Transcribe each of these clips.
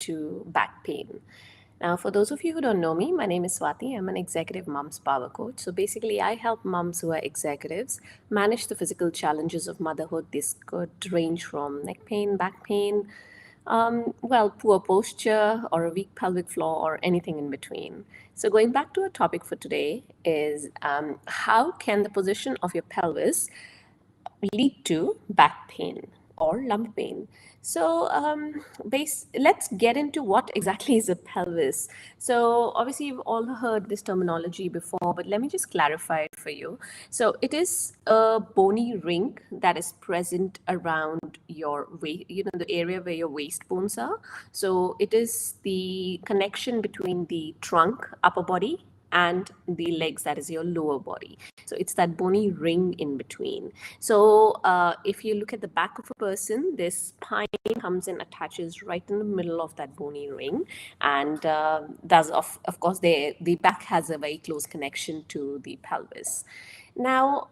to back pain. Now, for those of you who don't know me, my name is Swati. I'm an executive mom's power coach. So basically, I help moms who are executives manage the physical challenges of motherhood. This could range from neck pain, back pain, poor posture, or a weak pelvic floor, or anything in between. So going back to our topic for today is how can the position of your pelvis lead to back pain or lump pain. So let's get into what exactly is a pelvis. So obviously you've all heard this terminology before, but let me just clarify it for you. So it is a bony ring that is present around your waist, the area where your waist bones are. So it is the connection between the trunk, upper body, and the legs, that is your lower body. So it's that bony ring in between. So if you look at the back of a person, this spine comes and attaches right in the middle of that bony ring, and does of course the back has a very close connection to the pelvis. Now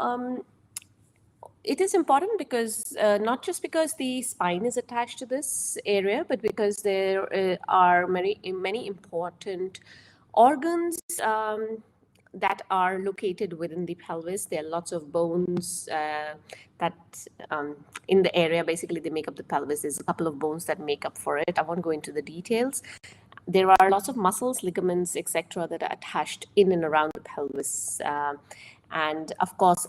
it is important because not just because the spine is attached to this area, but because there are many important organs that are located within the pelvis. There are lots of bones that in the area, basically they make up the pelvis. There's a couple of bones that make up for it. I won't go into the details. There are lots of muscles, ligaments, etc., that are attached in and around the pelvis. And of course,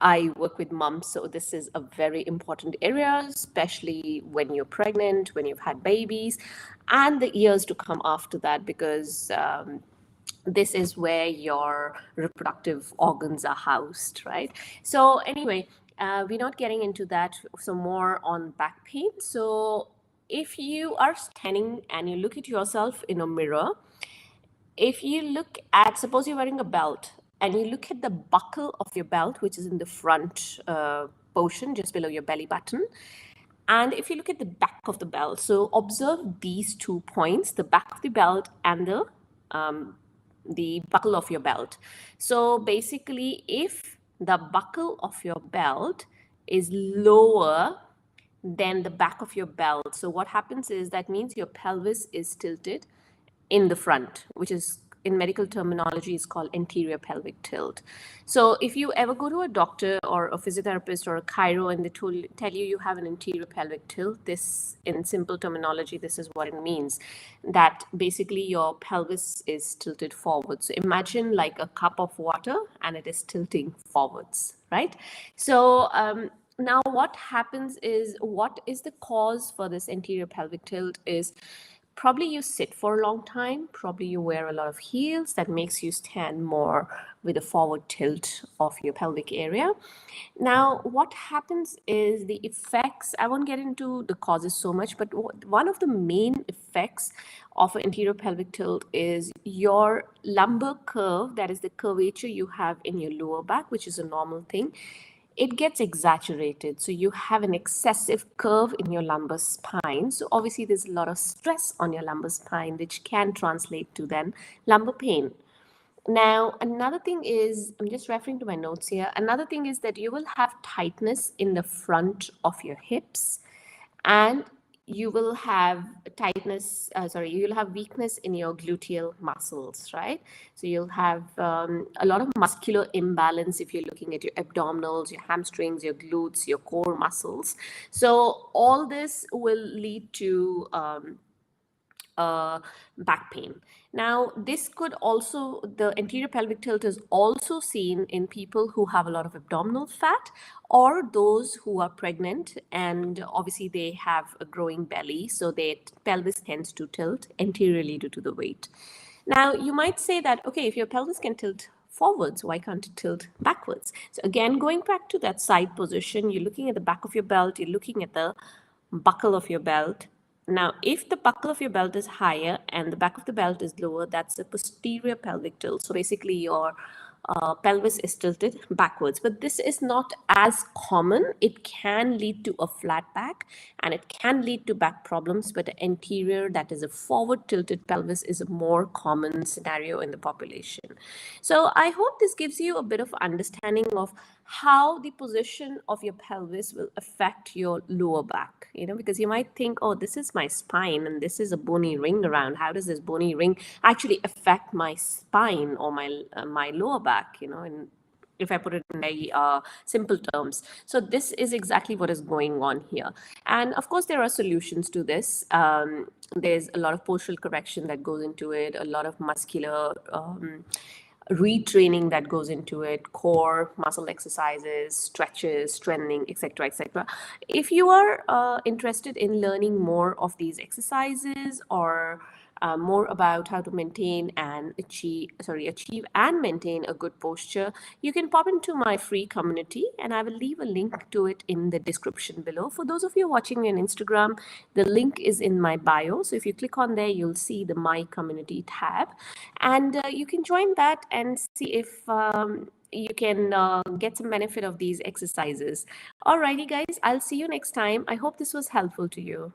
I work with moms, so this is a very important area, especially when you're pregnant, when you've had babies, and the years to come after that, because this is where your reproductive organs are housed, right? So anyway, we're not getting into that. So more on back pain. So if you are standing and you look at yourself in a mirror, if you look at, suppose you're wearing a belt, and you look at the buckle of your belt, which is in the front portion, just below your belly button, and if you look at the back of the belt, so observe these 2 points, the back of the belt and the buckle of your belt. So basically, if the buckle of your belt is lower than the back of your belt, so what happens is that means your pelvis is tilted in the front, which is in medical terminology is called anterior pelvic tilt. So if you ever go to a doctor or a physiotherapist or a chiro and they tell you you have an anterior pelvic tilt, this in simple terminology, this is what it means, that basically your pelvis is tilted forward. So imagine like a cup of water and it is tilting forwards, right? So now what happens is, what is the cause for this anterior pelvic tilt is probably you sit for a long time, probably you wear a lot of heels that makes you stand more with a forward tilt of your pelvic area. Now what happens is the effects, I won't get into the causes so much, but one of the main effects of an anterior pelvic tilt is your lumbar curve, that is the curvature you have in your lower back, which is a normal thing, it gets exaggerated. So you have an excessive curve in your lumbar spine. So obviously there's a lot of stress on your lumbar spine, which can translate to then lumbar pain. Now, another thing is, I'm just referring to my notes here. Another thing is that you will have tightness in the front of your hips, and you will have you'll have weakness in your gluteal muscles, right? So you'll have a lot of muscular imbalance if you're looking at your abdominals, your hamstrings, your glutes, your core muscles. So all this will lead to back pain. Now, this could also, the anterior pelvic tilt is also seen in people who have a lot of abdominal fat or those who are pregnant and obviously they have a growing belly. So their pelvis tends to tilt anteriorly due to the weight. Now, you might say that, okay, if your pelvis can tilt forwards, why can't it tilt backwards? So again, going back to that side position, you're looking at the back of your belt, you're looking at the buckle of your belt. Now, if the buckle of your belt is higher and the back of the belt is lower, that's a posterior pelvic tilt. So basically your pelvis is tilted backwards, but this is not as common. It can lead to a flat back and it can lead to back problems, but the anterior, that is a forward tilted pelvis, is a more common scenario in the population. So I hope this gives you a bit of understanding of how the position of your pelvis will affect your lower back. Because you might think, oh, this is my spine and this is a bony ring around. How does this bony ring actually affect my spine or my lower back? And if I put it in very simple terms. So this is exactly what is going on here. And of course, there are solutions to this. There's a lot of postural correction that goes into it, a lot of muscular retraining that goes into it, core muscle exercises, stretches, strengthening, etc., etc. If you are interested in learning more of these exercises, or more about how to maintain and achieve and maintain a good posture, you can pop into my free community, and I will leave a link to it in the description below. For those of you watching me on Instagram, the link is in my bio. So if you click on there, you'll see the My Community tab, and you can join that and see if you can get some benefit of these exercises. Alrighty, guys, I'll see you next time. I hope this was helpful to you.